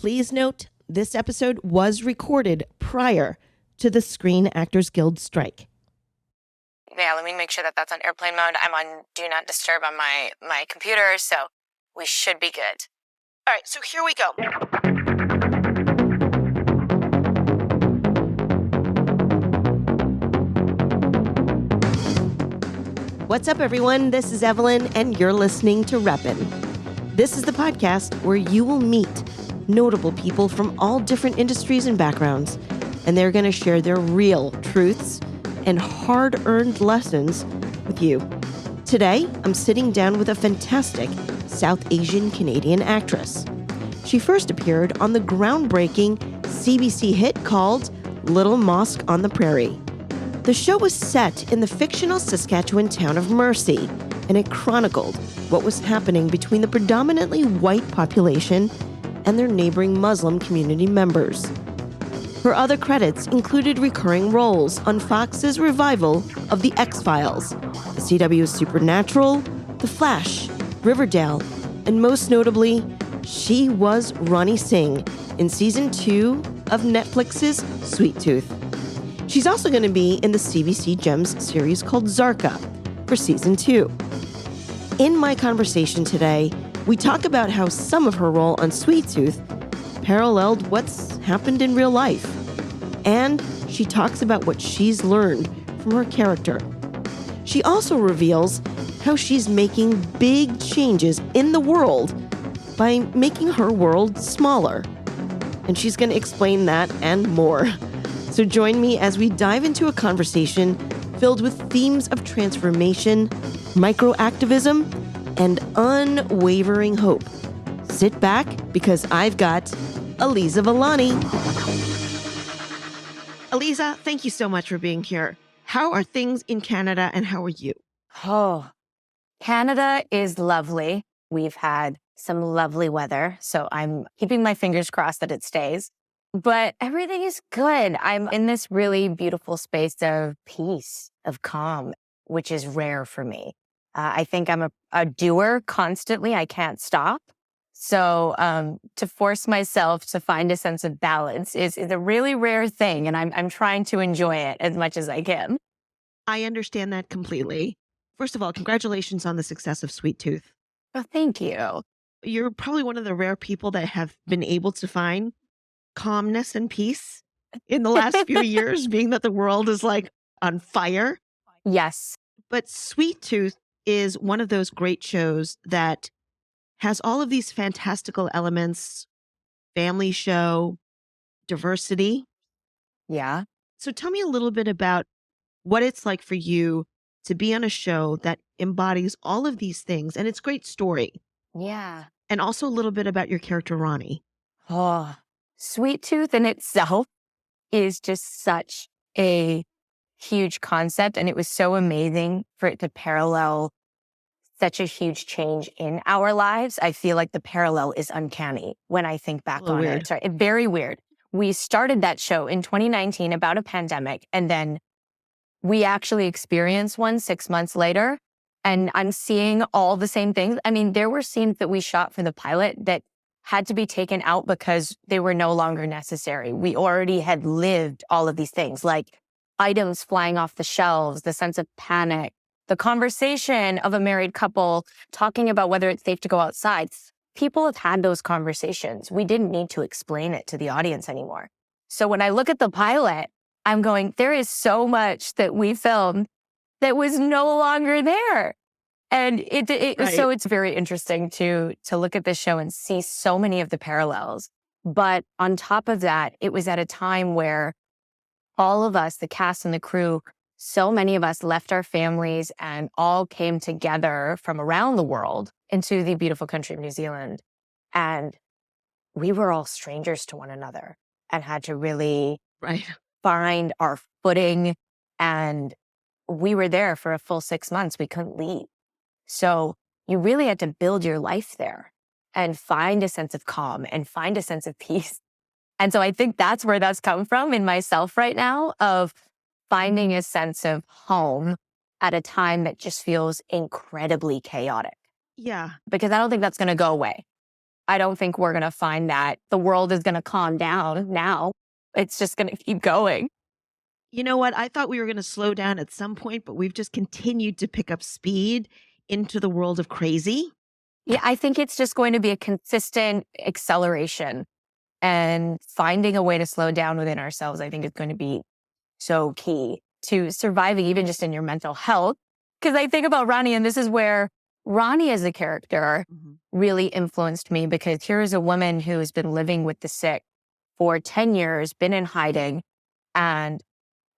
Please note, this episode was recorded prior to the Screen Actors Guild strike. Yeah, let me make sure that that's on airplane mode. I'm on Do Not Disturb on my computer, so we should be good. All right, so here we go. What's up, everyone? This is Evelien, and you're listening to Reppin. This is the podcast where you will meet notable people from all different industries and backgrounds, and they're going to share their real truths and hard-earned lessons with you. Today, I'm sitting down with a fantastic South Asian Canadian actress. She first appeared on the groundbreaking CBC hit called Little Mosque on the Prairie. The show was set in the fictional Saskatchewan town of Mercy, and it chronicled what was happening between the predominantly white population and their neighboring Muslim community members. Her other credits included recurring roles on Fox's revival of The X-Files, the CW's Supernatural, The Flash, Riverdale, and most notably, she was Rani Singh in Season 2 of Netflix's Sweet Tooth. She's also going to be in the CBC Gems series called Zarka for Season 2. In my conversation today, we talk about how some of her role on Sweet Tooth paralleled what's happened in real life. And she talks about what she's learned from her character. She also reveals how she's making big changes in the world by making her world smaller. And she's going to explain that and more. So join me as we dive into a conversation filled with themes of transformation, microactivism, and unwavering hope. Sit back because I've got Aliza Vellani. Aliza, thank you so much for being here. How are things in Canada and how are you? Oh, Canada is lovely. We've had some lovely weather, so I'm keeping my fingers crossed that it stays. But everything is good. I'm in this really beautiful space of peace, of calm, which is rare for me. I think I'm a doer constantly. I can't stop. So to force myself to find a sense of balance is a really rare thing, and I'm trying to enjoy it as much as I can. I understand that completely. First of all, congratulations on the success of Sweet Tooth. Oh, thank you. You're probably one of the rare people that have been able to find calmness and peace in the last few years, being that the world is like on fire. Yes. But Sweet Tooth is one of those great shows that has all of these fantastical elements, family show, diversity. Yeah. So tell me a little bit about what it's like for you to be on a show that embodies all of these things, and it's a great story. Yeah. And also a little bit about your character, Rani. Oh, Sweet Tooth in itself is just such a huge concept, and it was so amazing for it to parallel such a huge change in our lives. I feel like the parallel is uncanny when I think back on Weird. it. Sorry, very weird. We started that show in 2019 about a pandemic, and then we actually experienced one 6 months later, and I'm seeing all the same things. I mean, there were scenes that we shot for the pilot that had to be taken out because they were no longer necessary. We already had lived all of these things, like items flying off the shelves, the sense of panic, the conversation of a married couple talking about whether it's safe to go outside. People have had those conversations. We didn't need to explain it to the audience anymore. So when I look at the pilot, I'm going, there is so much that we filmed that was no longer there. And Right. So it's very interesting to look at this show and see so many of the parallels. But on top of that, it was at a time where all of us, the cast and the crew, so many of us left our families and all came together from around the world into the beautiful country of New Zealand. And we were all strangers to one another and had to really Right. find our footing. And we were there for a full 6 months. We couldn't leave. So you really had to build your life there and find a sense of calm and find a sense of peace. And so I think that's where that's come from in myself right now, of finding a sense of home at a time that just feels incredibly chaotic. Yeah. Because I don't think that's going to go away. I don't think we're going to find that the world is going to calm down now. It's just going to keep going. You know what? I thought we were going to slow down at some point, but we've just continued to pick up speed into the world of crazy. Yeah, I think it's just going to be a consistent acceleration, and finding a way to slow down within ourselves, I think, is going to be so key to surviving, even just in your mental health. Because I think about Rani, and this is where Rani as a character really influenced me, because here is a woman who has been living with the sick for 10 years, been in hiding, and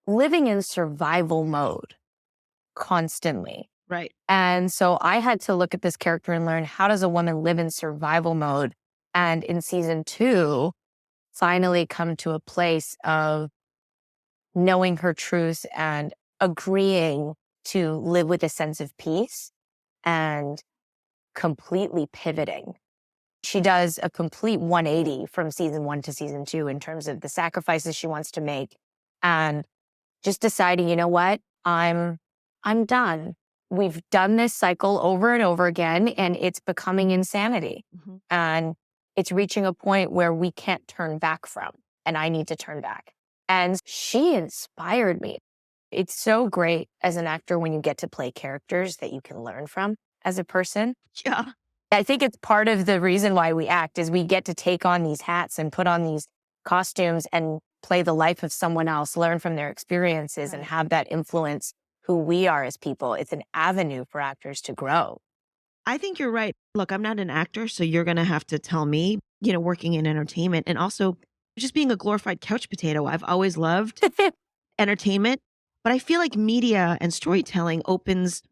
living in survival mode constantly. Right. And so I had to look at this character and learn, how does a woman live in survival mode? And in season 2, finally come to a place of knowing her truth and agreeing to live with a sense of peace and completely pivoting. She does a complete 180 from season 1 to season 2 in terms of the sacrifices she wants to make, and just deciding, you know what, I'm done. We've done this cycle over and over again, and it's becoming insanity. And it's reaching a point where we can't turn back from, and I need to turn back. And she inspired me. It's so great as an actor when you get to play characters that you can learn from as a person. Yeah. I think it's part of the reason why we act, is we get to take on these hats and put on these costumes and play the life of someone else, learn from their experiences, and have that influence who we are as people. It's an avenue for actors to grow. I think you're right. Look, I'm not an actor, so you're going to have to tell me, working in entertainment and also just being a glorified couch potato. I've always loved entertainment, but I feel like media and storytelling opens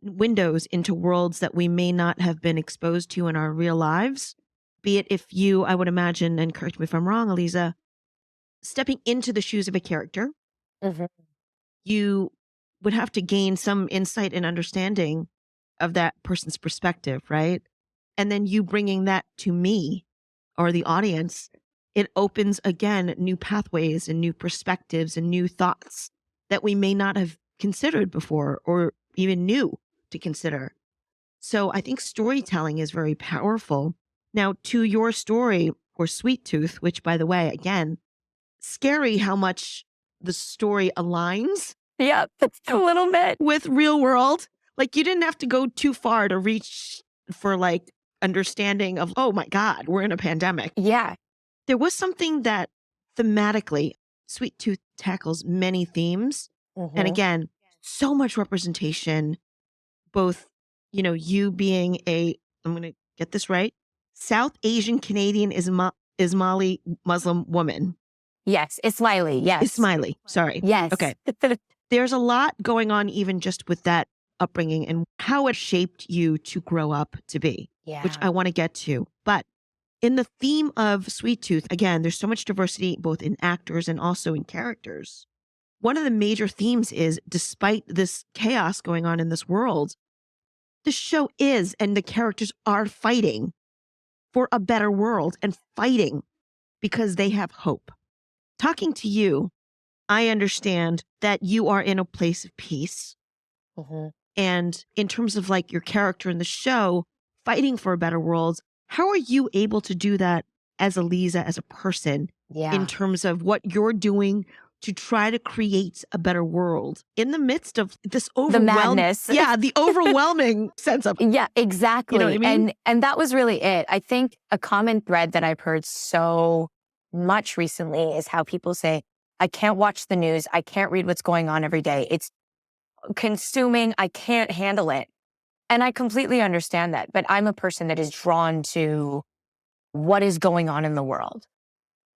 windows into worlds that we may not have been exposed to in our real lives. Be it if you, I would imagine, and correct me if I'm wrong, Aliza, stepping into the shoes of a character, you would have to gain some insight and understanding of that person's perspective, right? And then you bringing that to me or the audience, it opens again new pathways and new perspectives and new thoughts that we may not have considered before or even knew to consider. So I think storytelling is very powerful. Now, to your story, or Sweet Tooth, which, by the way, again, scary how much the story aligns. Yeah, a little bit. With real world. Like, you didn't have to go too far to reach for like understanding of, oh my God, we're in a pandemic. Yeah. There was something that thematically, Sweet Tooth tackles many themes. And again, so much representation, both, you being I'm going to get this right, South Asian Canadian Ismaili Muslim woman. Yes, Ismaili, yes. Ismaili, sorry. Yes. Okay. There's a lot going on even just with that upbringing and how it shaped you to grow up to be, which I want to get to. But in the theme of Sweet Tooth, again, there's so much diversity both in actors and also in characters. One of the major themes is, despite this chaos going on in this world, the show is, and the characters are fighting for a better world and fighting because they have hope. Talking to you, I understand that you are in a place of peace. And in terms of like your character in the show, fighting for a better world, how are you able to do that as Aliza, as a person, in terms of what you're doing to try to create a better world in the midst of this the madness? Yeah, the overwhelming sense of. Yeah, exactly. You know what I mean? And that was really it. I think a common thread that I've heard so much recently is how people say, I can't watch the news. I can't read what's going on every day. It's consuming. I can't handle it. And I completely understand that. But I'm a person that is drawn to what is going on in the world.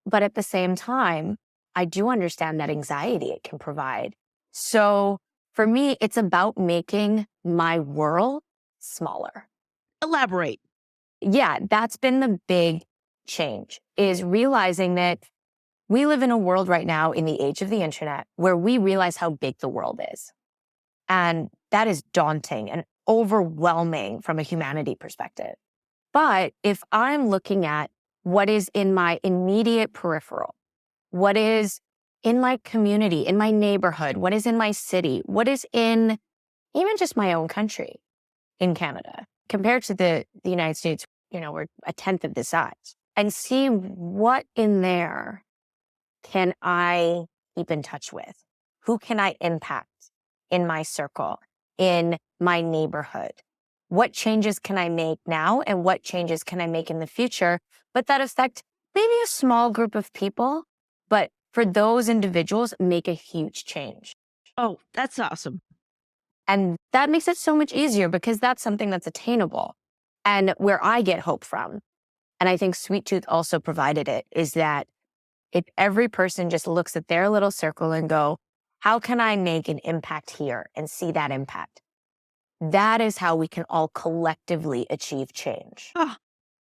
But at the same time, I do understand that anxiety it can provide. So for me, it's about making my world smaller. Elaborate. Yeah, that's been the big change, is realizing that we live in a world right now in the age of the internet where we realize how big the world is. And that is daunting and overwhelming from a humanity perspective. But if I'm looking at what is in my immediate peripheral, what is in my community, in my neighborhood, what is in my city, what is in even just my own country, in Canada, compared to the United States, we're a tenth of the size, and see what in there can I keep in touch with? Who can I impact in my circle, in my neighborhood? What changes can I make now and what changes can I make in the future? But that affect maybe a small group of people, but for those individuals, make a huge change. Oh, that's awesome. And that makes it so much easier because that's something that's attainable and where I get hope from. And I think Sweet Tooth also provided it, is that if every person just looks at their little circle and go, how can I make an impact here and see that impact? That is how we can all collectively achieve change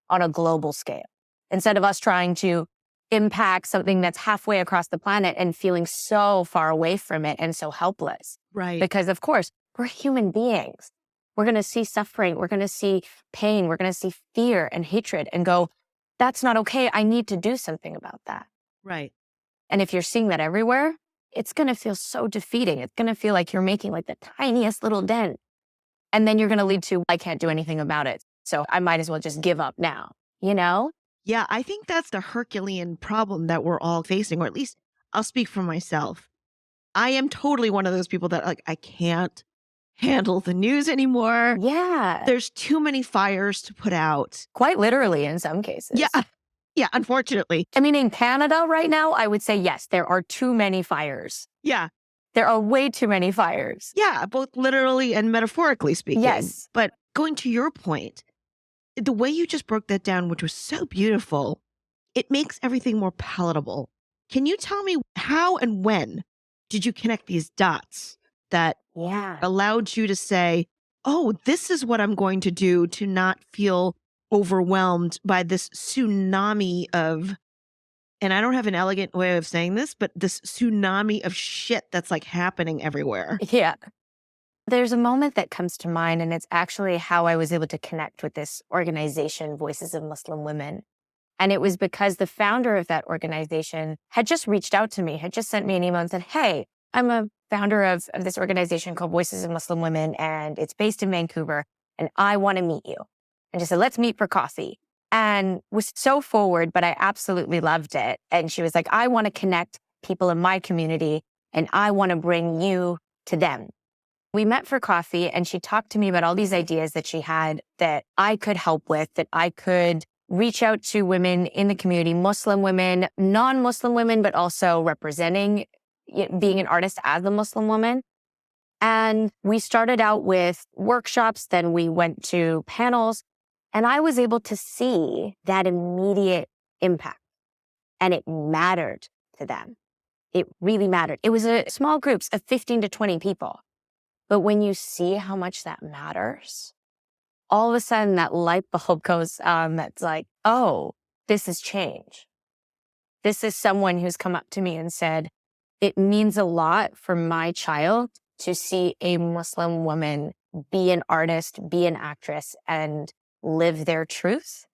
on a global scale. Instead of us trying to impact something that's halfway across the planet and feeling so far away from it and so helpless. Right. Because of course, we're human beings. We're going to see suffering. We're going to see pain. We're going to see fear and hatred and go, that's not okay. I need to do something about that. Right. And if you're seeing that everywhere, it's going to feel so defeating. It's going to feel like you're making like the tiniest little dent. And then you're going to lead to, I can't do anything about it. So I might as well just give up now, Yeah, I think that's the Herculean problem that we're all facing, or at least I'll speak for myself. I am totally one of those people that I can't handle the news anymore. Yeah. There's too many fires to put out. Quite literally in some cases. Yeah. Yeah, unfortunately. I mean, in Canada right now, I would say, yes, there are too many fires. Yeah. There are way too many fires. Yeah, both literally and metaphorically speaking. Yes. But going to your point, the way you just broke that down, which was so beautiful, it makes everything more palatable. Can you tell me how and when did you connect these dots that allowed you to say, oh, this is what I'm going to do to not feel overwhelmed by this tsunami of, and I don't have an elegant way of saying this, but this tsunami of shit that's like happening everywhere. Yeah. There's a moment that comes to mind, and it's actually how I was able to connect with this organization, Voices of Muslim Women. And it was because the founder of that organization had just reached out to me, had just sent me an email and said, hey, I'm a founder of this organization called Voices of Muslim Women, and it's based in Vancouver, and I want to meet you. And just said, let's meet for coffee. And was so forward, but I absolutely loved it. And she was like, I want to connect people in my community, and I want to bring you to them. We met for coffee, and she talked to me about all these ideas that she had that I could help with, that I could reach out to women in the community, Muslim women, non-Muslim women, but also representing being an artist as a Muslim woman. And we started out with workshops, then we went to panels, and I was able to see that immediate impact. And it mattered to them. It really mattered. It was a small groups of 15 to 20 people. But when you see how much that matters, all of a sudden that light bulb goes, that's like, oh, this is change. This is someone who's come up to me and said, it means a lot for my child to see a Muslim woman be an artist, be an actress, and live their truth.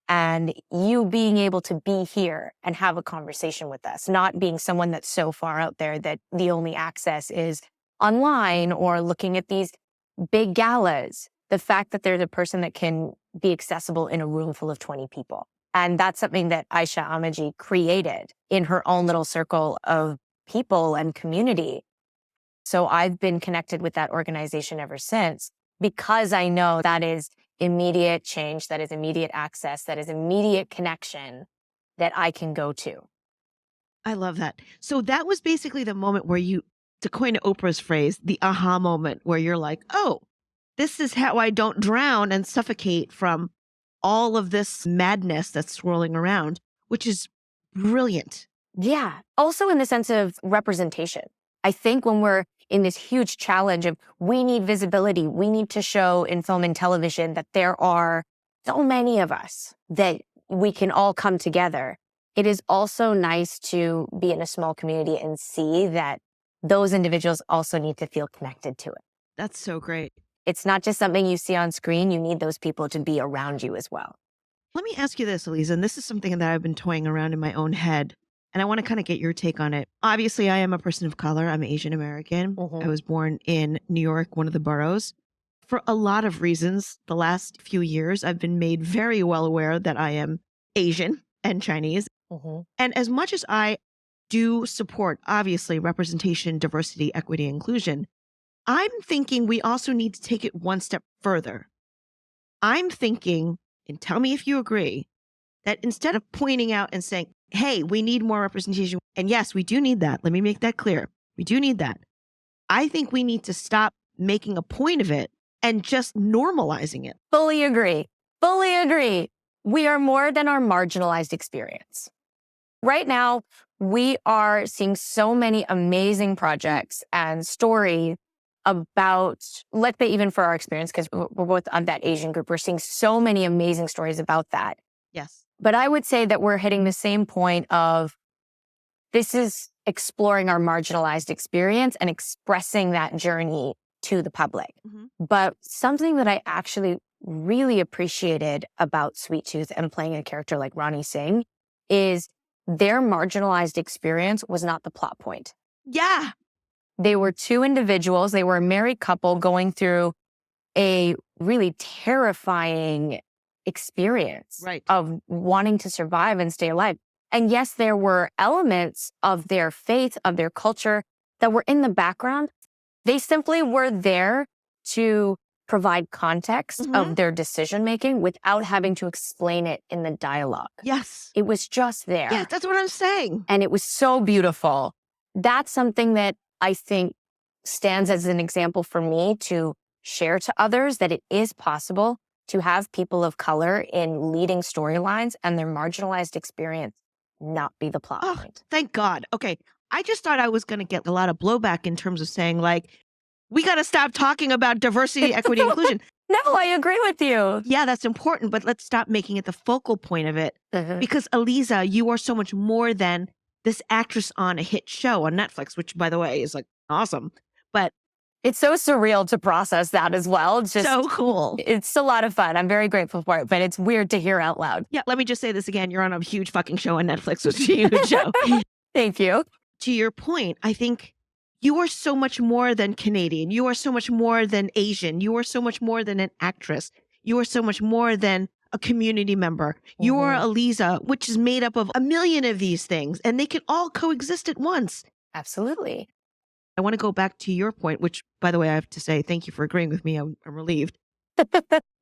And you being able to be here and have a conversation with us, not being someone that's so far out there that the only access is online or looking at these big galas. The fact that there's a person that can be accessible in a room full of 20 people. And that's something that Aisha Amaji created in her own little circle of people and community. So I've been connected with that organization ever since because I know that is immediate change, that is immediate access, that is immediate connection that I can go to. I love that. So that was basically the moment where you, to coin Oprah's phrase, the aha moment where you're like, oh, this is how I don't drown and suffocate from all of this madness that's swirling around, which is brilliant. Yeah. Also in the sense of representation. I think when we're in this huge challenge of we need visibility, we need to show in film and television that there are so many of us that we can all come together. It is also nice to be in a small community and see that those individuals also need to feel connected to it. That's so great. It's not just something you see on screen. You need those people to be around you as well. Let me ask you this, Aliza, and this is something that I've been toying around in my own head, and I want to kind of get your take on it. Obviously, I am a person of color. I'm Asian American. I was born in New York, one of the boroughs. For a lot of reasons, the last few years, I've been made very well aware that I am Asian and Chinese. And as much as I do support, obviously, representation, diversity, equity, inclusion, I'm thinking we also need to take it one step further. I'm thinking, and tell me if you agree, that instead of pointing out and saying, hey, we need more representation, and yes, we do need that. Let me make that clear. We do need that. I think we need to stop making a point of it and just normalizing it. Fully agree. Fully agree. We are more than our marginalized experience. Right now, we are seeing so many amazing projects and stories about, let's say even for our experience, because we're both on that Asian group, we're seeing so many amazing stories about that. Yes. But I would say that we're hitting the same point of this is exploring our marginalized experience and expressing that journey to the public. But something that I actually really appreciated about Sweet Tooth and playing a character like Rani Singh is their marginalized experience was not the plot point. Yeah. They were two individuals. They were a married couple going through a really terrifying experience of wanting to survive and stay alive. And yes, there were elements of their faith, of their culture that were in the background. They simply were there to provide context of their decision-making without having to explain it in the dialogue. Yes. It was just there. Yeah, that's what I'm saying. And it was so beautiful. That's something that I think stands as an example for me to share to others, that it is possible to have people of color in leading storylines and their marginalized experience not be the plot point. Thank God. Okay. I just thought I was going to get a lot of blowback in terms of saying, like, we got to stop talking about diversity, equity, inclusion. No, I agree with you. Yeah, that's important, but let's stop making it the focal point of it. Because Aliza, you are so much more than this actress on a hit show on Netflix, which, by the way, is like awesome. But it's so surreal to process that as well. It's just so cool. It's a lot of fun. I'm very grateful for it, but it's weird to hear out loud. Yeah, let me just say this again. You're on a huge fucking show on Netflix, which is a huge show. Thank you. To your point, I think you are so much more than Canadian. You are so much more than Asian. You are so much more than an actress. You are so much more than a community member. You are Aliza, which is made up of a million of these things, and they can all coexist at once. Absolutely. I want to go back to your point, which, by the way, I have to say, thank you for agreeing with me. I'm relieved.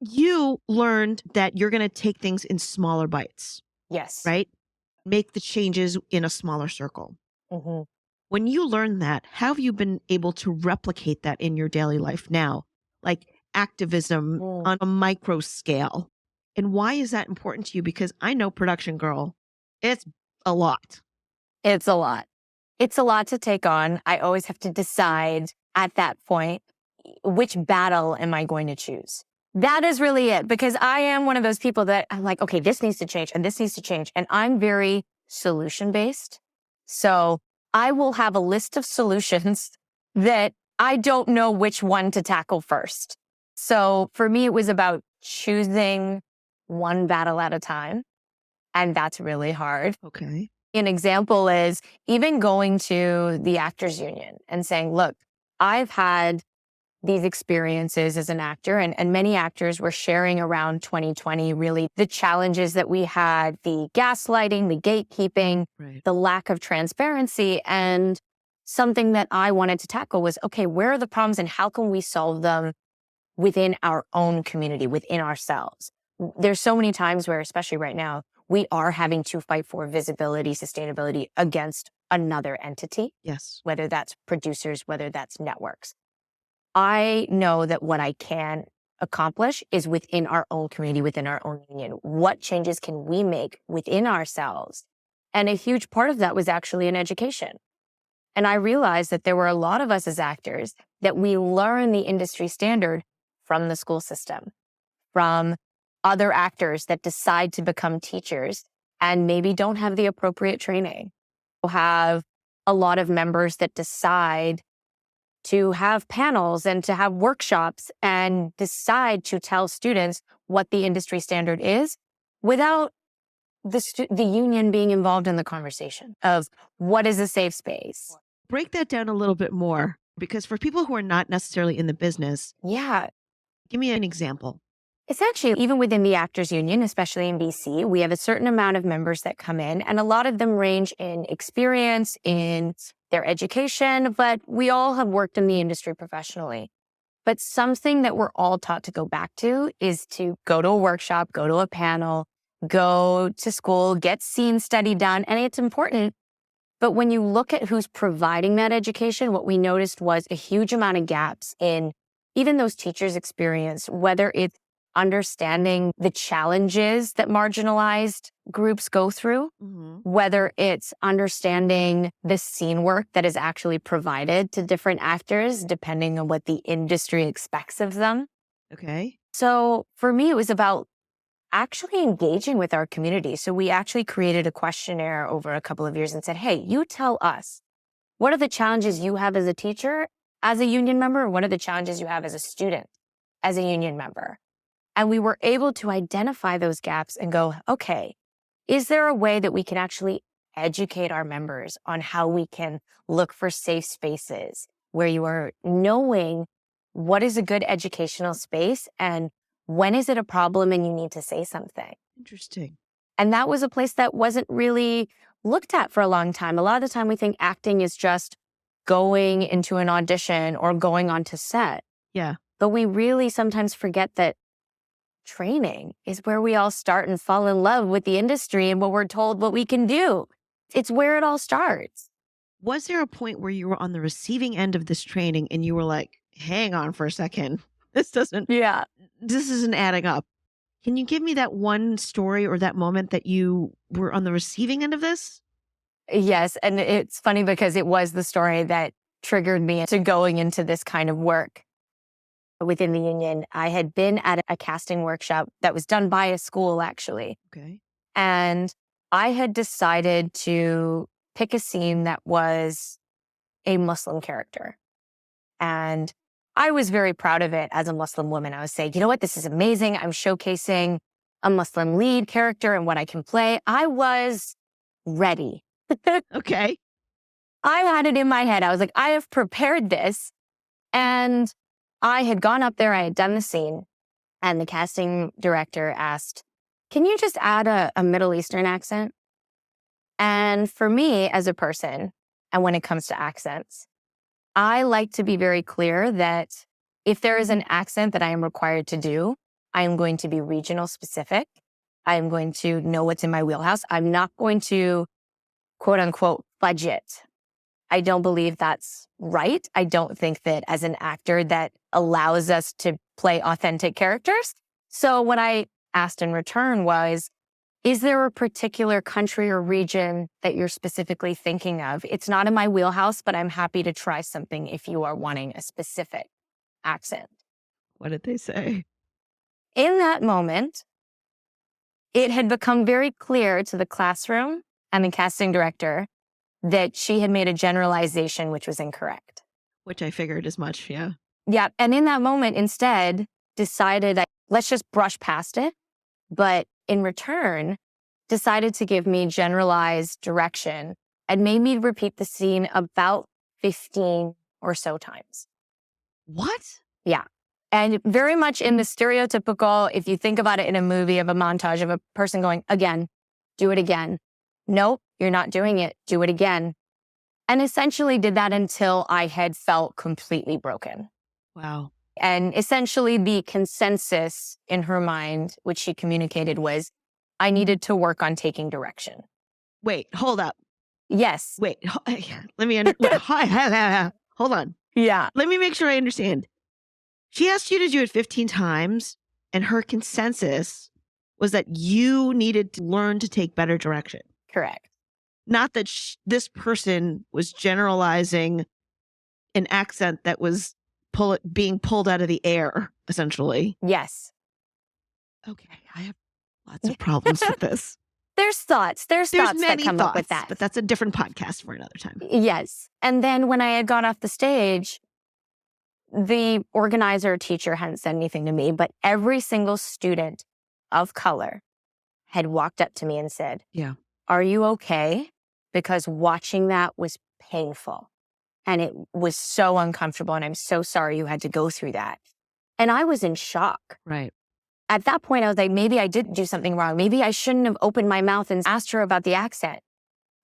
You learned that you're going to take things in smaller bites. Yes. Right? Make the changes in a smaller circle. When you learn that, how have you been able to replicate that in your daily life now? Like activism on a micro scale. And why is that important to you? Because I know production girl, it's a lot. It's a lot. It's a lot to take on. I always have to decide at that point, which battle am I going to choose? That is really it, because I am one of those people that I'm like, okay, this needs to change and this needs to change. And I'm very solution-based. So I will have a list of solutions that I don't know which one to tackle first. So for me, it was about choosing one battle at a time. And that's really hard. Okay. An example is even going to the actors union and saying, look, I've had these experiences as an actor, and many actors were sharing around 2020, really the challenges that we had, the gaslighting, the gatekeeping, the lack of transparency. And something that I wanted to tackle was, okay, where are the problems and how can we solve them within our own community, within ourselves? There's so many times where, especially right now, we are having to fight for visibility, sustainability against another entity. Yes. Whether that's producers, whether that's networks. I know that what I can accomplish is within our own community, within our own union. What changes can we make within ourselves? And a huge part of that was actually in education. And I realized that there were a lot of us as actors that we learn the industry standard from the school system, from other actors that decide to become teachers and maybe don't have the appropriate training. We'll have a lot of members that decide to have panels and to have workshops and decide to tell students what the industry standard is without the union being involved in the conversation of what is a safe space. Break that down a little bit more, because for people who are not necessarily in the business, Yeah. Give me an example. It's actually, even within the Actors Union, especially in BC, we have a certain amount of members that come in, and a lot of them range in experience, in their education, but we all have worked in the industry professionally. But something that we're all taught to go back to is to go to a workshop, go to a panel, go to school, get scene study done, and it's important. But when you look at who's providing that education, what we noticed was a huge amount of gaps in even those teachers' experience, whether it's understanding the challenges that marginalized groups go through, whether it's understanding the scene work that is actually provided to different actors, depending on what the industry expects of them. Okay. So for me, it was about actually engaging with our community. So we actually created a questionnaire over a couple of years and said, hey, you tell us, what are the challenges you have as a teacher, as a union member? Or what are the challenges you have as a student, as a union member? And we were able to identify those gaps and go, okay, is there a way that we can actually educate our members on how we can look for safe spaces where you are knowing what is a good educational space and when is it a problem and you need to say something? Interesting. And that was a place that wasn't really looked at for a long time. A lot of the time we think acting is just going into an audition or going onto set. Yeah. But we really sometimes forget that training is where we all start and fall in love with the industry and what we're told what we can do. It's where it all starts. Was there a point where you were on the receiving end of this training and you were like, hang on for a second, this isn't adding up? Can you give me that one story or that moment that you were on the receiving end of this? Yes. And it's funny because it was the story that triggered me to going into this kind of work. Within the union, I had been at a casting workshop that was done by a school, actually. Okay. And I had decided to pick a scene that was a Muslim character. And I was very proud of it as a Muslim woman. I was saying, you know what, this is amazing. I'm showcasing a Muslim lead character and what I can play. I was ready. Okay. I had it in my head. I was like, I have prepared this. And I had gone up there, I had done the scene, and the casting director asked, can you just add a Middle Eastern accent? And for me as a person, and when it comes to accents, I like to be very clear that if there is an accent that I am required to do, I am going to be regional specific. I am going to know what's in my wheelhouse. I'm not going to, quote unquote, fudge it. I don't believe that's right. I don't think that as an actor that allows us to play authentic characters. So what I asked in return was, is there a particular country or region that you're specifically thinking of? It's not in my wheelhouse, but I'm happy to try something if you are wanting a specific accent. What did they say? In that moment, it had become very clear to the classroom and the casting director that she had made a generalization which was incorrect. Which I figured as much, yeah. Yeah. And in that moment, instead, decided that let's just brush past it. But in return, decided to give me generalized direction and made me repeat the scene about 15 or so times. What? Yeah. And very much in the stereotypical, if you think about it in a movie of a montage of a person going, again, do it again. Nope, you're not doing it. Do it again. And essentially did that until I had felt completely broken. Wow. And essentially the consensus in her mind, which she communicated, was I needed to work on taking direction. Wait, hold up. Yes. Wait, let me, hold on. Yeah. Let me make sure I understand. She asked you to do it 15 times, and her consensus was that you needed to learn to take better direction. Correct. Not that this person was generalizing an accent that was being pulled out of the air, essentially. Yes. Okay, I have lots of problems with this. There's thoughts that come up with that. But that's a different podcast for another time. Yes. And then when I had gone off the stage, the organizer teacher hadn't said anything to me, but every single student of color had walked up to me and said, yeah, are you okay? Because watching that was painful and it was so uncomfortable. And I'm so sorry you had to go through that. And I was in shock. Right. At that point, I was like, maybe I did do something wrong. Maybe I shouldn't have opened my mouth and asked her about the accent.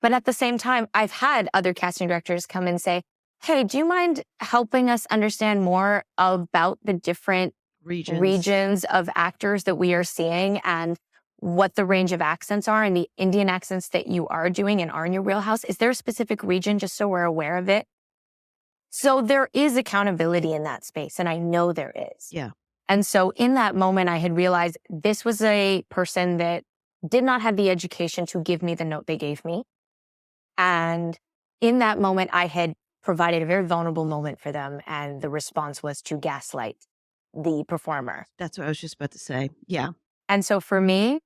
But at the same time, I've had other casting directors come and say, hey, do you mind helping us understand more about the different regions of actors that we are seeing and what the range of accents are and the Indian accents that you are doing and are in your wheelhouse? Is there a specific region just so we're aware of it? So there is accountability in that space, and I know there is. Yeah. And so in that moment, I had realized this was a person that did not have the education to give me the note they gave me. And in that moment, I had provided a very vulnerable moment for them. And the response was to gaslight the performer. That's what I was just about to say. Yeah. And so for me,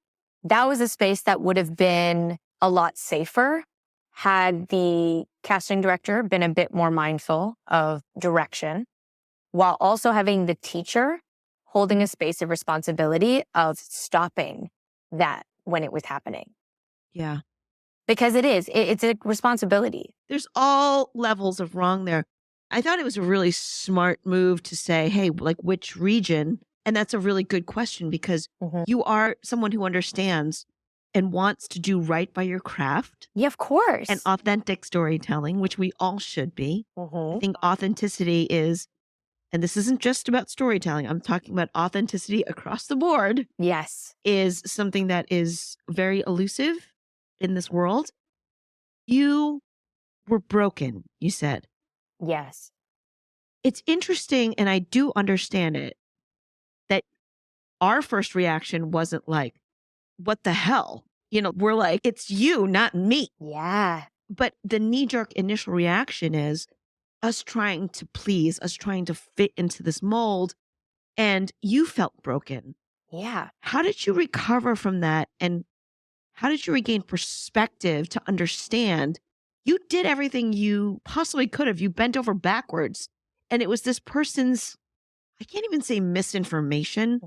that was a space that would have been a lot safer had the casting director been a bit more mindful of direction, while also having the teacher holding a space of responsibility of stopping that when it was happening. Yeah. Because it's a responsibility. There's all levels of wrong there. I thought it was a really smart move to say, hey, like which region? And that's a really good question because you are someone who understands and wants to do right by your craft. Yeah, of course. And authentic storytelling, which we all should be. I think authenticity is, and this isn't just about storytelling, I'm talking about authenticity across the board. Yes. Is something that is very elusive in this world. You were broken, you said. Yes. It's interesting, and I do understand it, that our first reaction wasn't like, what the hell? We're like, it's you, not me. Yeah. But the knee-jerk initial reaction is us trying to please, us trying to fit into this mold, and you felt broken. Yeah. How did you recover from that, and how did you regain perspective to understand you did everything you possibly could have? You bent over backwards, and it was this person's, I can't even say misinformation,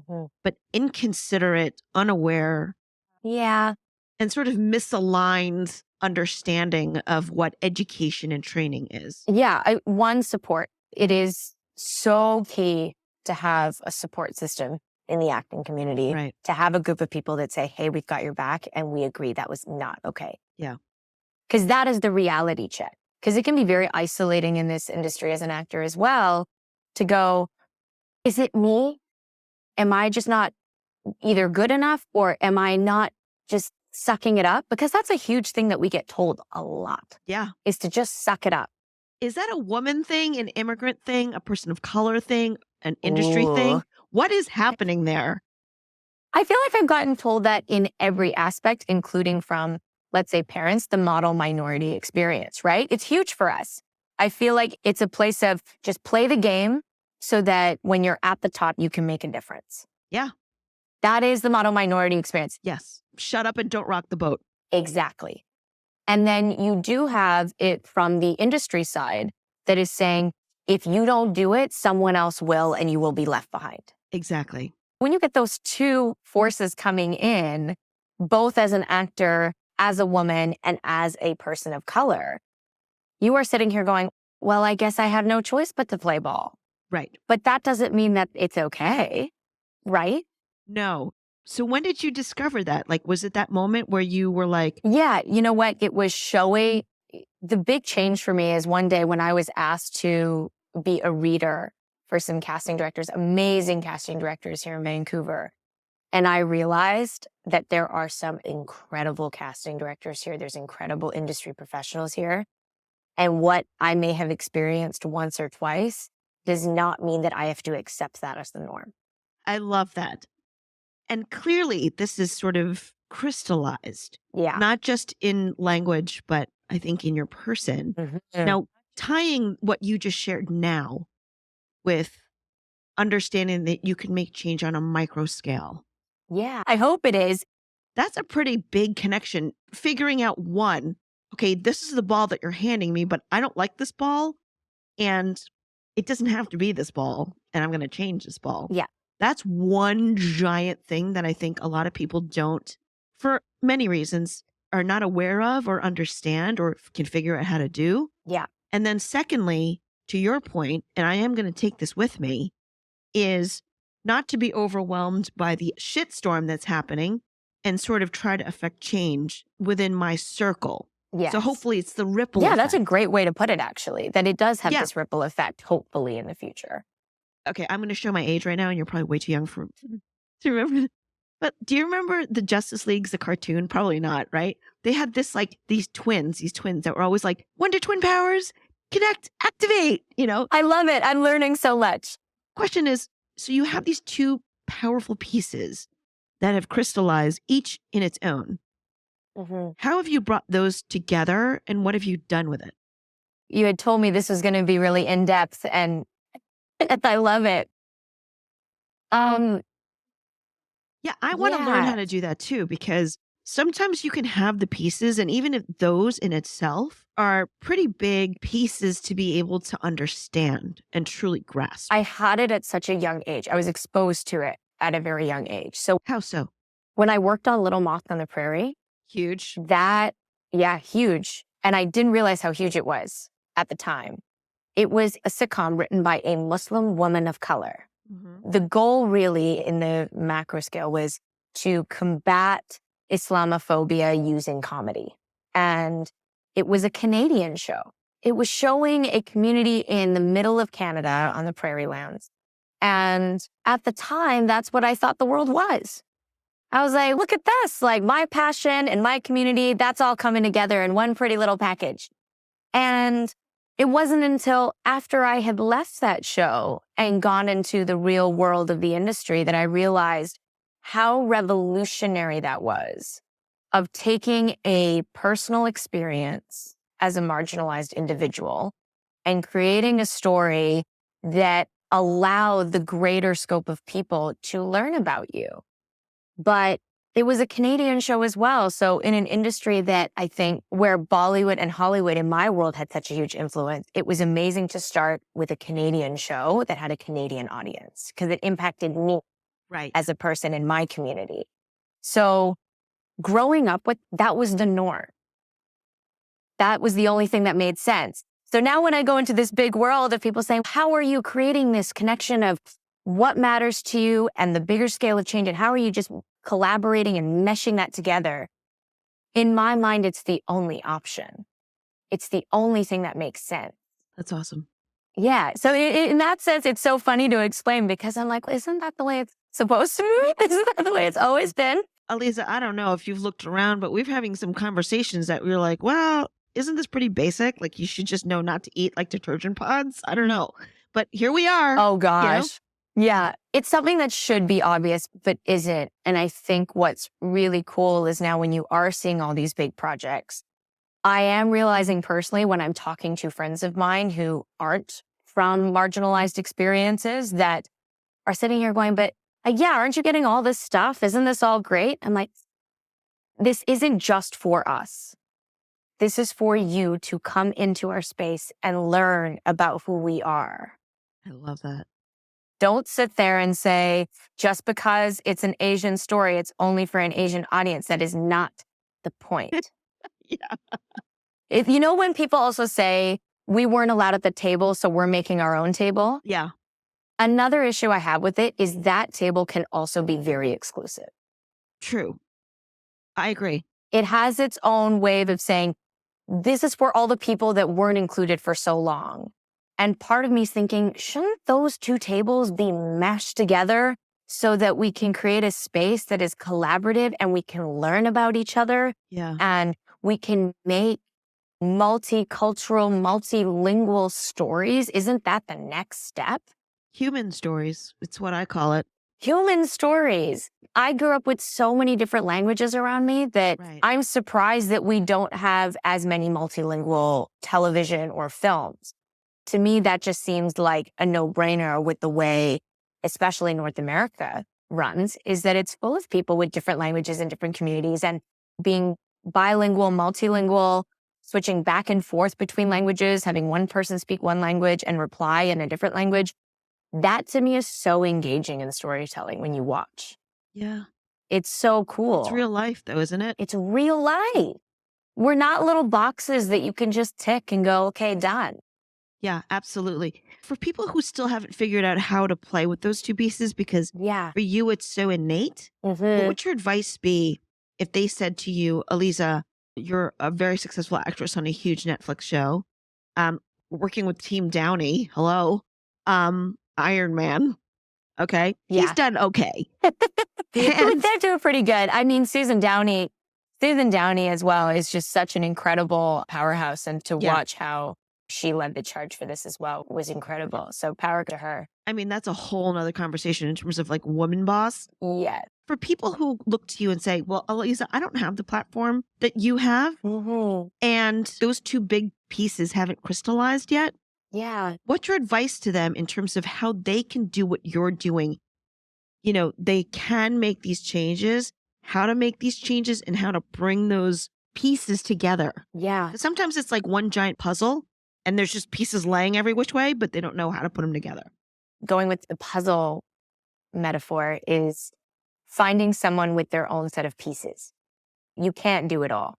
but inconsiderate, unaware, Yeah. and sort of misaligned understanding of what education and training is. Yeah. One, support. It is so key to have a support system in the acting community, Right. to have a group of people that say, hey, we've got your back and we agree that was not okay. Yeah. Because that is the reality check. Because it can be very isolating in this industry as an actor as well to go, is it me? Am I just not either good enough, or am I not just sucking it up? Because that's a huge thing that we get told a lot. Yeah. Is to just suck it up. Is that a woman thing, an immigrant thing, a person of color thing, an industry thing? What is happening there? I feel like I've gotten told that in every aspect, including from, let's say, parents, the model minority experience, right? It's huge for us. I feel like it's a place of just play the game so that when you're at the top, you can make a difference. Yeah. That is the model minority experience. Yes. Shut up and don't rock the boat. Exactly. And then you do have it from the industry side that is saying, if you don't do it, someone else will, and you will be left behind. Exactly. When you get those two forces coming in, both as an actor, as a woman, and as a person of color, you are sitting here going, well, I guess I have no choice but to play ball. Right. But that doesn't mean that it's okay, right? No. So when did you discover that? Like, was it that moment where you were like, yeah, you know what? It was showing. The big change for me is one day when I was asked to be a reader for some casting directors, amazing casting directors here in Vancouver. And I realized that there are some incredible casting directors here. There's incredible industry professionals here. And what I may have experienced once or twice does not mean that I have to accept that as the norm. I love that. And clearly this is sort of crystallized. Yeah. Not just in language, but I think in your person. Now, tying what you just shared now with understanding that you can make change on a micro scale. Yeah, I hope it is. That's a pretty big connection. Figuring out one, okay, this is the ball that you're handing me, but I don't like this ball. And it doesn't have to be this ball. And I'm going to change this ball. Yeah. That's one giant thing that I think a lot of people don't, for many reasons, are not aware of or understand or can figure out how to do. Yeah. And then secondly, to your point, and I am going to take this with me, is not to be overwhelmed by the shitstorm that's happening and sort of try to affect change within my circle. Yes. So hopefully it's the ripple Yeah, effect. that's a great way to put it, actually, that it does have Yeah. this ripple effect, hopefully, in the future. Okay, I'm going to show my age right now, and you're probably way too young to remember. But do you remember the Justice League's the cartoon? Probably not, right? They had this these twins that were always like, Wonder Twin powers, connect, activate, I love it. I'm learning so much. Question is, so you have these two powerful pieces that have crystallized each in its own. Mm-hmm. How have you brought those together, and what have you done with it? You had told me this was going to be really in-depth, and I love it. Yeah, I want to learn how to do that too, because sometimes you can have the pieces, and even if those in itself are pretty big pieces to be able to understand and truly grasp. I had it at such a young age. I was exposed to it at a very young age. So how so? When I worked on Little Moth on the Prairie. Huge. Huge. And I didn't realize how huge it was at the time. It was a sitcom written by a Muslim woman of color. Mm-hmm. The goal really in the macro scale was to combat Islamophobia using comedy. And it was a Canadian show. It was showing a community in the middle of Canada on the prairie lands. And at the time, that's what I thought the world was. I was like, look at this, like my passion and my community, that's all coming together in one pretty little package. And it wasn't until after I had left that show and gone into the real world of the industry that I realized how revolutionary that was, of taking a personal experience as a marginalized individual and creating a story that allowed the greater scope of people to learn about you. But it was a Canadian show as well. So in an industry that I think where Bollywood and Hollywood in my world had such a huge influence, it was amazing to start with a Canadian show that had a Canadian audience because it impacted me as a person in my community. So growing up with that was the norm. That was the only thing that made sense. So now when I go into this big world of people saying, how are you creating this connection of what matters to you and the bigger scale of change, and how are you just collaborating and meshing that together? In my mind, it's the only option. It's the only thing that makes sense. That's awesome. Yeah. So in that sense, it's so funny to explain because I'm like, isn't that the way it's supposed to be? Isn't that the way it's always been? Aliza, I don't know if you've looked around, but we're having some conversations that we're like, well, isn't this pretty basic? Like you should just know not to eat like detergent pods. I don't know. But here we are. Oh, gosh. Yeah, it's something that should be obvious, but isn't. And I think what's really cool is now when you are seeing all these big projects, I am realizing personally when I'm talking to friends of mine who aren't from marginalized experiences that are sitting here going, but aren't you getting all this stuff? Isn't this all great? I'm like, this isn't just for us. This is for you to come into our space and learn about who we are. I love that. Don't sit there and say, just because it's an Asian story, it's only for an Asian audience. That is not the point. Yeah. When people also say, we weren't allowed at the table, so we're making our own table. Yeah. Another issue I have with it is that table can also be very exclusive. True. I agree. It has its own way of saying, this is for all the people that weren't included for so long. And part of me is thinking, shouldn't those two tables be mashed together so that we can create a space that is collaborative and we can learn about each other? Yeah. And we can make multicultural, multilingual stories. Isn't that the next step? Human stories. It's what I call it. Human stories. I grew up with so many different languages around me that I'm surprised that we don't have as many multilingual television or films. To me, that just seems like a no-brainer with the way, especially North America runs, is that it's full of people with different languages and different communities, and being bilingual, multilingual, switching back and forth between languages, having one person speak one language and reply in a different language. That to me is so engaging in storytelling when you watch. Yeah. It's so cool. It's real life though, isn't it? It's real life. We're not little boxes that you can just tick and go, okay, done. Yeah, absolutely. For people who still haven't figured out how to play with those two pieces, because Yeah. for you it's so innate, what would your advice be if they said to you, Aliza, you're a very successful actress on a huge Netflix show, um, working with Team Downey, hello, Iron Man, okay? He's Yeah. done okay. And They're doing pretty good. I mean, Susan Downey as well is just such an incredible powerhouse. And to yeah, watch how she led the charge for this as well was incredible. So power to her. I mean, that's a whole nother conversation in terms of like woman boss. Yeah. For people who look to you and say, well, Aliza, I don't have the platform that you have, and those two big pieces haven't crystallized yet, Yeah. what's your advice to them in terms of how they can do what you're doing? You know, they can make these changes, how to make these changes, and how to bring those pieces together. Yeah. 'Cause sometimes it's like one giant puzzle and there's just pieces laying every which way, but they don't know how to put them together. Going with the puzzle metaphor is finding someone with their own set of pieces. You can't do it all.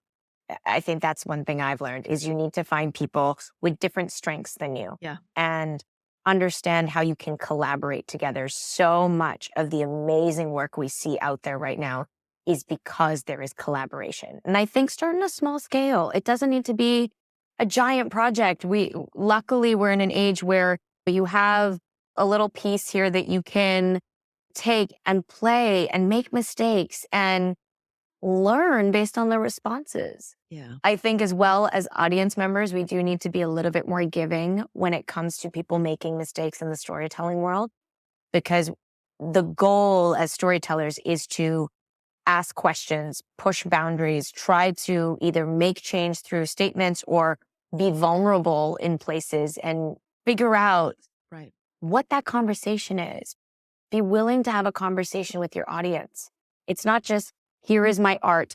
I think that's one thing I've learned is you need to find people with different strengths than you. Yeah. And understand how you can collaborate together. So much of the amazing work we see out there right now is because there is collaboration. And I think start on a small scale. It doesn't need to be a giant project. Luckily we're in an age where you have a little piece here that you can take and play and make mistakes and learn based on the responses. Yeah. I think as well as audience members, we do need to be a little bit more giving when it comes to people making mistakes in the storytelling world, because the goal as storytellers is to ask questions, push boundaries, try to either make change through statements or be vulnerable in places and figure out Right. what that conversation is. Be willing to have a conversation with your audience. It's not just, here is my art,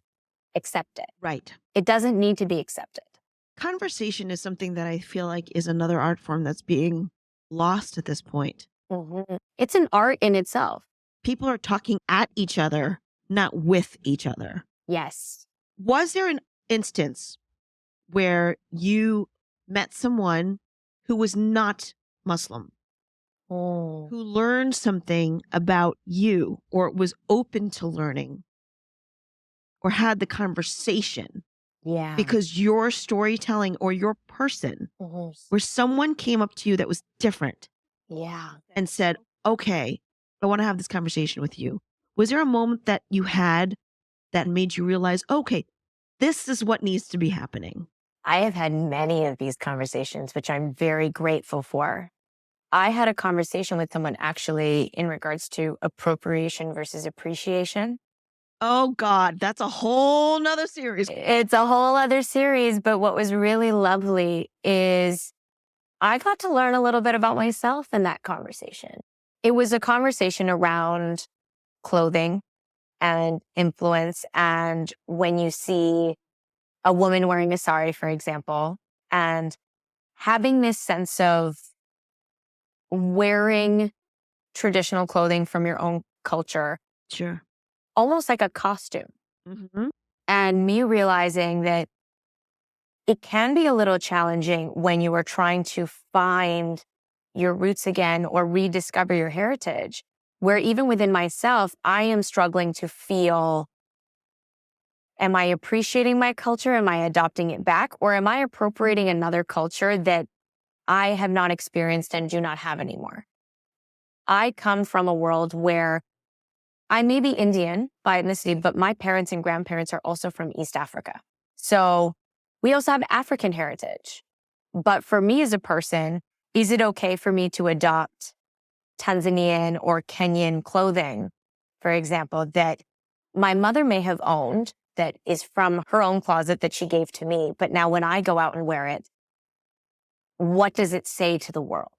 accept it. Right. It doesn't need to be accepted. Conversation is something that I feel like is another art form that's being lost at this point. It's an art in itself. People are talking at each other, not with each other. Yes. Was there an instance where you met someone who was not Muslim, who learned something about you or was open to learning or had the conversation Yeah. because your storytelling or your person, where someone came up to you that was different Yeah. and said, okay, I want to have this conversation with you? Was there a moment that you had that made you realize, okay, this is what needs to be happening? I have had many of these conversations, which I'm very grateful for. I had a conversation with someone actually in regards to appropriation versus appreciation. Oh God, that's a whole nother series. It's a whole other series, but what was really lovely is I got to learn a little bit about myself in that conversation. It was a conversation around clothing and influence. And when you see a woman wearing a sari, for example, and having this sense of wearing traditional clothing from your own culture, Sure. almost like a costume. Mm-hmm. And me realizing that it can be a little challenging when you are trying to find your roots again or rediscover your heritage, where even within myself, I am struggling to feel, am I appreciating my culture? Am I adopting it back? Or am I appropriating another culture that I have not experienced and do not have anymore? I come from a world where I may be Indian by ethnicity, but my parents and grandparents are also from East Africa. So we also have African heritage. But for me as a person, is it okay for me to adopt Tanzanian or Kenyan clothing, for example, that my mother may have owned that is from her own closet that she gave to me, but now when I go out and wear it, what does it say to the world?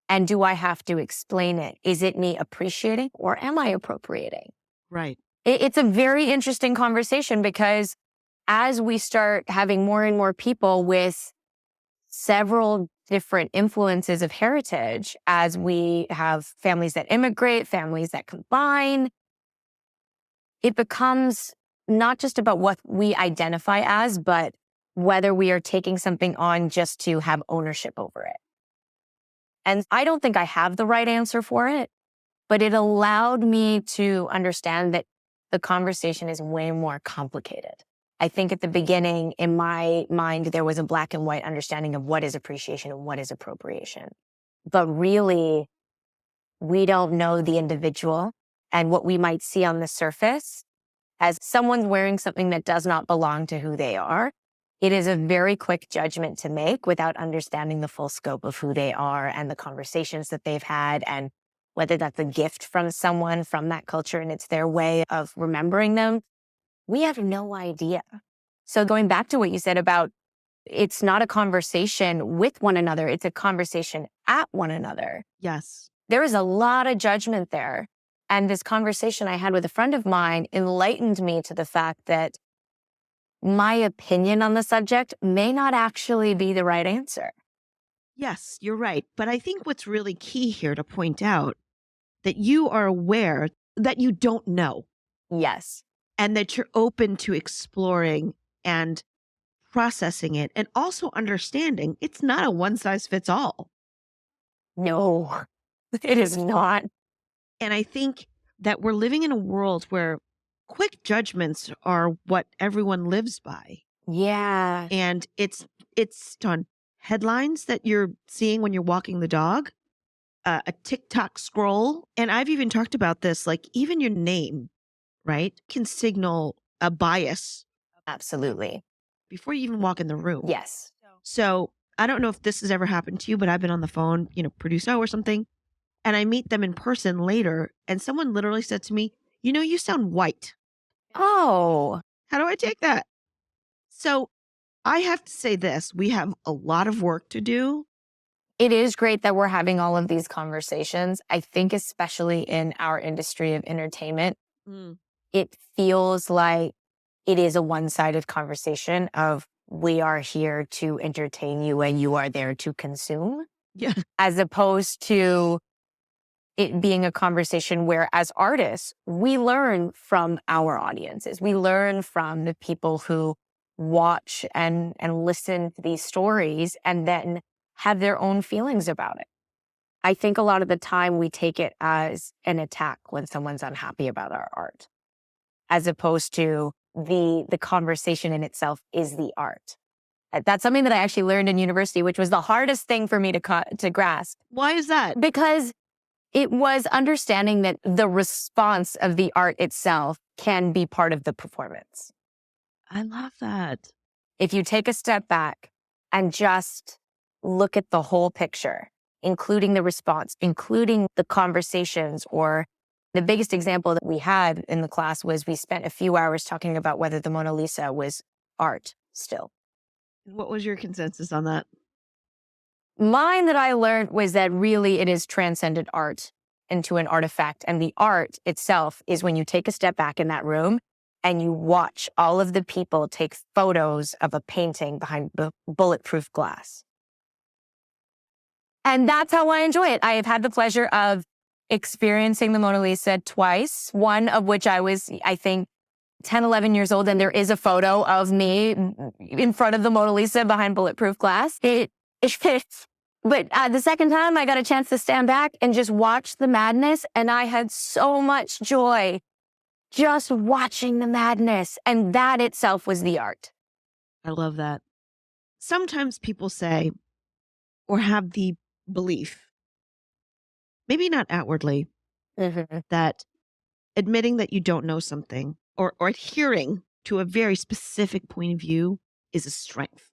And do I have to explain it? Is it me appreciating or am I appropriating? Right. It's a very interesting conversation because as we start having more and more people with several different influences of heritage, as we have families that immigrate, families that combine, it becomes not just about what we identify as, but whether we are taking something on just to have ownership over it. And I don't think I have the right answer for it, but it allowed me to understand that the conversation is way more complicated. I think at the beginning, in my mind, there was a black and white understanding of what is appreciation and what is appropriation. But really, we don't know the individual, and what we might see on the surface as someone wearing something that does not belong to who they are. It is a very quick judgment to make without understanding the full scope of who they are and the conversations that they've had, and whether that's a gift from someone from that culture and it's their way of remembering them. We have no idea. So going back to what you said about it's not a conversation with one another, it's a conversation at one another. Yes. There is a lot of judgment there. And this conversation I had with a friend of mine enlightened me to the fact that my opinion on the subject may not actually be the right answer. Yes, you're right. But I think what's really key here to point out that you are aware that you don't know. Yes. And that you're open to exploring and processing it and also understanding it's not a one size fits all. No, it is not. And I think that we're living in a world where quick judgments are what everyone lives by. Yeah. And it's on headlines that you're seeing when you're walking the dog, a TikTok scroll. And I've even talked about this, like even your name, right, can signal a bias Absolutely. before you even walk in the room. Yes. So I don't know if this has ever happened to you, but I've been on the phone, produce or something, and I meet them in person later, and someone literally said to me, you sound white. Oh. How do I take that? So I have to say this, we have a lot of work to do. It is great that we're having all of these conversations. I think especially in our industry of entertainment, it feels like it is a one-sided conversation of we are here to entertain you and you are there to consume. Yeah. As opposed to it being a conversation where as artists, we learn from our audiences. We learn from the people who watch and listen to these stories and then have their own feelings about it. I think a lot of the time we take it as an attack when someone's unhappy about our art, as opposed to the conversation in itself is the art. That's something that I actually learned in university, which was the hardest thing for me to grasp. Why is that? Because it was understanding that the response of the art itself can be part of the performance. I love that. If you take a step back and just look at the whole picture, including the response, including the conversations, or the biggest example that we had in the class was we spent a few hours talking about whether the Mona Lisa was art still. What was your consensus on that? Mine that I learned was that really it is transcended art into an artifact. And the art itself is when you take a step back in that room and you watch all of the people take photos of a painting behind bulletproof glass. And that's how I enjoy it. I have had the pleasure of experiencing the Mona Lisa twice, one of which I was, I think, 10, 11 years old. And there is a photo of me in front of the Mona Lisa behind bulletproof glass. But the second time I got a chance to stand back and just watch the madness. And I had so much joy just watching the madness. And that itself was the art. I love that. Sometimes people say, or have the belief, maybe not outwardly, that admitting that you don't know something or adhering to a very specific point of view is a strength.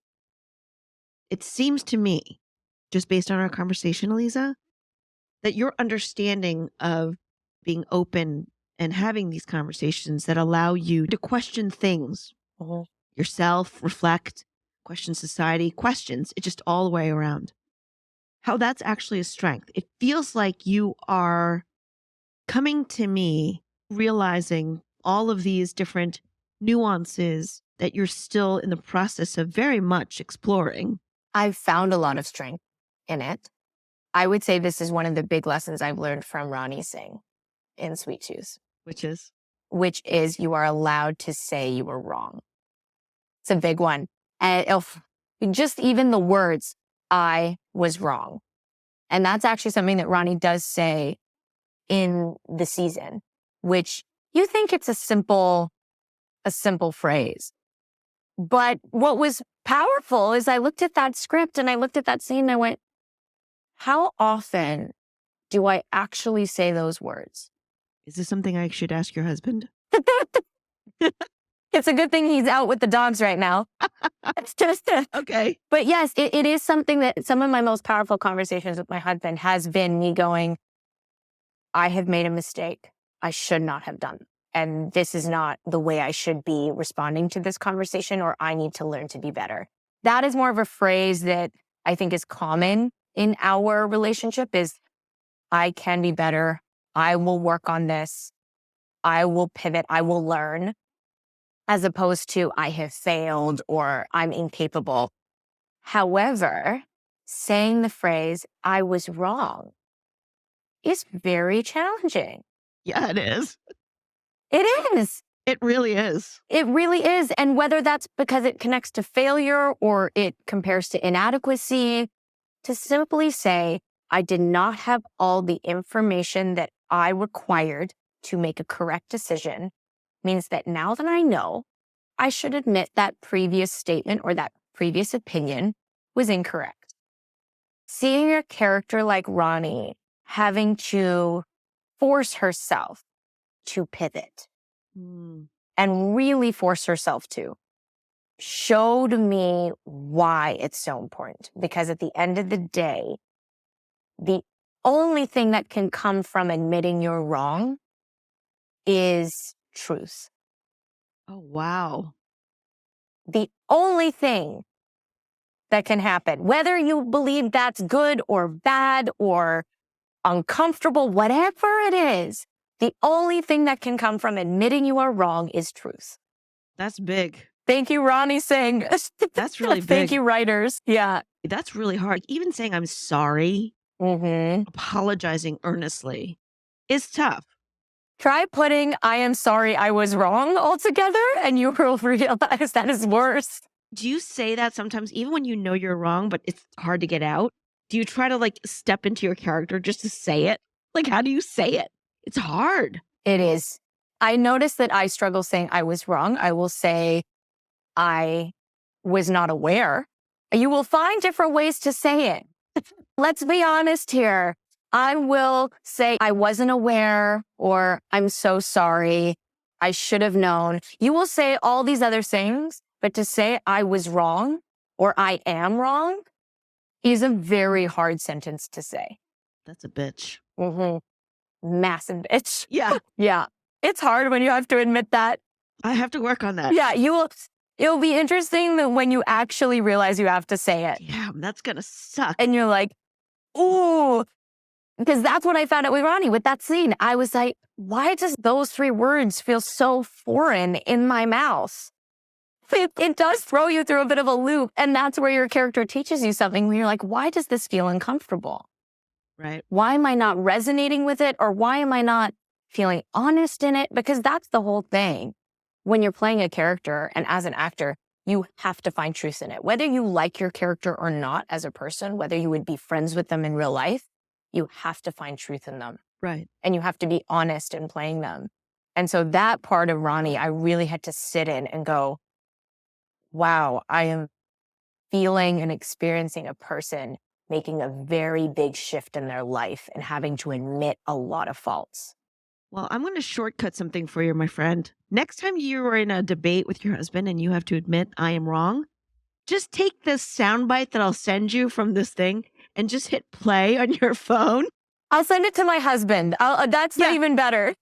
It seems to me, just based on our conversation, Aliza, that your understanding of being open and having these conversations that allow you to question things, yourself, reflect, question society, questions, it's just all the way around. How that's actually a strength. It feels like you are coming to me, realizing all of these different nuances that you're still in the process of very much exploring. I've found a lot of strength in it. I would say this is one of the big lessons I've learned from Rani Singh in Sweet Shoes. Which is you are allowed to say you were wrong. It's a big one. And just even the words, I was wrong. And that's actually something that Rani does say in the season, which you think it's a simple phrase. But what was powerful is I looked at that script and I looked at that scene and I went, how often do I actually say those words? Is this something I should ask your husband? It's a good thing he's out with the dogs right now. Okay. But yes, it is something that some of my most powerful conversations with my husband has been me going, I have made a mistake. I should not have done. And this is not the way I should be responding to this conversation, or I need to learn to be better. That is more of a phrase that I think is common in our relationship is, I can be better. I will work on this. I will pivot. I will learn. As opposed to I have failed or I'm incapable. However, saying the phrase, I was wrong, is very challenging. Yeah, it is. It is. It really is. It really is. And whether that's because it connects to failure or it compares to inadequacy, to simply say, I did not have all the information that I required to make a correct decision means that now that I know, I should admit that previous statement or that previous opinion was incorrect. Seeing a character like Rani having to force herself to pivot and really force herself to showed me why it's so important. Because at the end of the day, the only thing that can come from admitting you're wrong is truth. Oh, wow. The only thing that can happen, whether you believe that's good or bad or uncomfortable, whatever it is, the only thing that can come from admitting you are wrong is truth. That's big. Thank you, Rani Singh. That's really big. Thank you, writers. Yeah. That's really hard. Even saying I'm sorry, apologizing earnestly is tough. Try putting I am sorry I was wrong all together and you will realize that is worse. Do you say that sometimes, even when you know you're wrong, but it's hard to get out? Do you try to like step into your character just to say it? Like, how do you say it? It's hard. It is. I noticed that I struggle saying I was wrong. I will say I was not aware. You will find different ways to say it. Let's be honest here. I will say I wasn't aware or I'm so sorry. I should have known. You will say all these other things, but to say I was wrong or I am wrong is a very hard sentence to say. That's a bitch. Massive bitch. Yeah. Yeah. It's hard when you have to admit that. I have to work on that. Yeah. It'll be interesting that when you actually realize you have to say it. Damn, that's going to suck. And you're like, ooh. Because that's what I found out with Rani with that scene. I was like, why does those 3 words feel so foreign in my mouth? It does throw you through a bit of a loop. And that's where your character teaches you something where you're like, why does this feel uncomfortable? Right. Why am I not resonating with it? Or why am I not feeling honest in it? Because that's the whole thing. When you're playing a character and as an actor, you have to find truth in it. Whether you like your character or not as a person, whether you would be friends with them in real life, you have to find truth in them. Right. And you have to be honest in playing them. And so that part of Rani, I really had to sit in and go, wow, I am feeling and experiencing a person making a very big shift in their life and having to admit a lot of faults. Well, I'm going to shortcut something for you, my friend. Next time you are in a debate with your husband and you have to admit I am wrong, just take this soundbite that I'll send you from this thing and just hit play on your phone. I'll send it to my husband. That's not even better.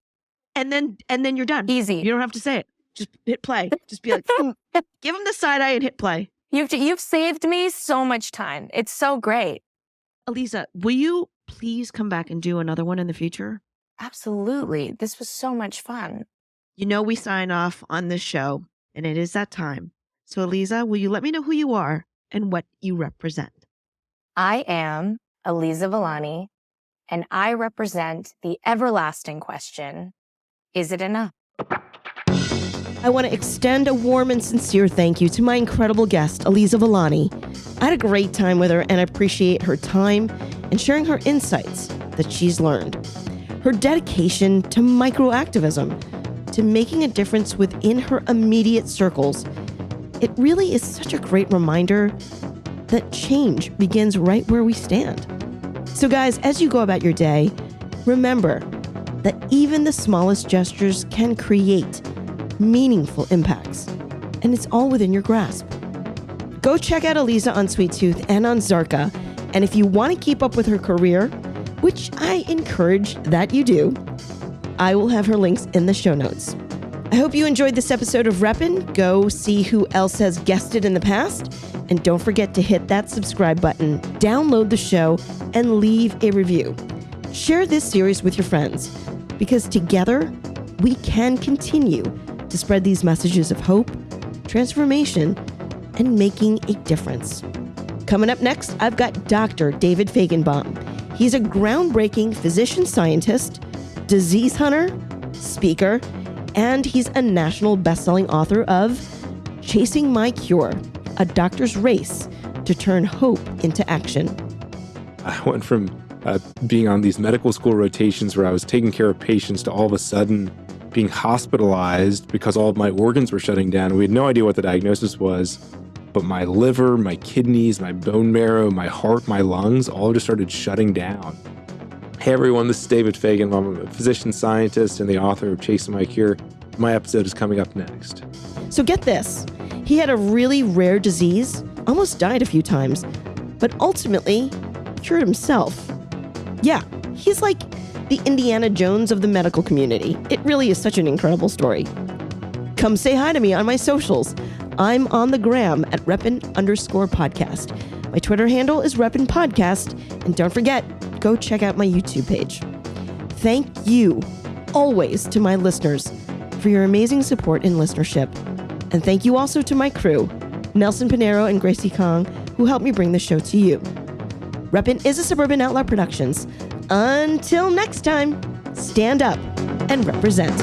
And then you're done. Easy. You don't have to say it. Just hit play. Just be like, give him the side eye and hit play. You've saved me so much time. It's so great. Aliza, will you please come back and do another one in the future? Absolutely. This was so much fun. You know we sign off on this show, and it is that time. So, Aliza, will you let me know who you are and what you represent? I am Aliza Vellani, and I represent the everlasting question, is it enough? I want to extend a warm and sincere thank you to my incredible guest, Aliza Vellani. I had a great time with her and I appreciate her time and sharing her insights that she's learned. Her dedication to microactivism, to making a difference within her immediate circles. It really is such a great reminder that change begins right where we stand. So guys, as you go about your day, remember that even the smallest gestures can create meaningful impacts, and it's all within your grasp. Go check out Aliza on Sweet Tooth and on Zarka, and if you want to keep up with her career, which I encourage that you do, I will have her links in the show notes. I hope you enjoyed this episode of Reppin. Go see who else has guested in the past, and don't forget to hit that subscribe button, download the show, and leave a review. Share this series with your friends, because together we can continue to spread these messages of hope, transformation, and making a difference. Coming up next, I've got Dr. David Feigenbaum. He's a groundbreaking physician scientist, disease hunter, speaker, and he's a national best-selling author of Chasing My Cure, a doctor's race to turn hope into action. I went from being on these medical school rotations where I was taking care of patients to all of a sudden being hospitalized because all of my organs were shutting down. We had no idea what the diagnosis was, but my liver, my kidneys, my bone marrow, my heart, my lungs all just started shutting down. Hey everyone, this is David Feigenbaum. I'm a physician scientist and the author of Chasing My Cure. My episode is coming up next. So get this, he had a really rare disease, almost died a few times, but ultimately cured himself. Yeah, he's like the Indiana Jones of the medical community. It really is such an incredible story. Come say hi to me on my socials. I'm on the gram at Reppin_podcast. My Twitter handle is Reppin Podcast. And don't forget, go check out my YouTube page. Thank you always to my listeners for your amazing support and listenership. And thank you also to my crew, Nelson Pinero and Gracie Kong, who helped me bring the show to you. Reppin is a Suburban Outlaw Productions. Until next time, stand up and represent.